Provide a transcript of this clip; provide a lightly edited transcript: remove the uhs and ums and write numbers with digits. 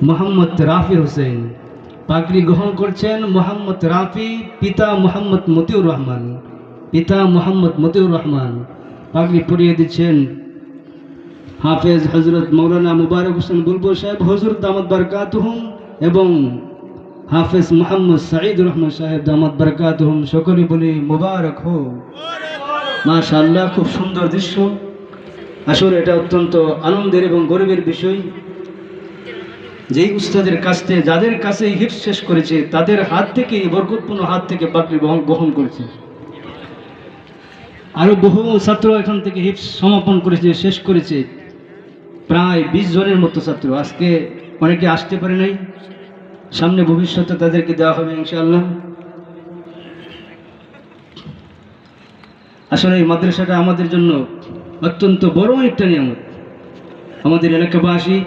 মোহাম্মদ রাফি হোসেন। পাগড়ি গ্রহণ করছেন মোহাম্মদ রাফি, পিতা মোহাম্মদ মতিউর রহমান। পিতা মোহাম্মদ মতিউর রহমান। পাগড়ি পরিয়ে দিচ্ছেন হাফেজ হজরত মৌলানা মুবারক হোসেন বুলবুল সাহেব হুজুর দামাত বারকাতুহুম এবং হাফেজ মোহাম্মদ সাঈদুর রহমান সাহেব দামাত বারকাতুহুম। সকলে বলি মুবারক হো। মাশাআল্লাহ, খুব সুন্দর দৃশ্য। আসলে এটা অত্যন্ত আনন্দের এবং গর্বের বিষয়। যেই উস্তাদের কাছ থেকে, যাদের কাছে হিফজ শেষ করেছে, তাদের হাত থেকে, বরকতপূর্ণ হাত থেকে পাগড়ি গ্রহণ করেছে। আরো বহু ছাত্র এখান থেকে হিফজ সমাপন করেছে, শেষ করেছে। প্রায় 20 জনের মতো ছাত্র। আজকে অনেকে আসতে পারে নাই, সামনে ভবিষ্যতে তাদেরকে দেওয়া হবে ইনশাআল্লাহ। আসলে এই মাদ্রাসাটা আমাদের জন্য অত্যন্ত বড় একটা নিয়ামত। আমাদের এলাকাবাসী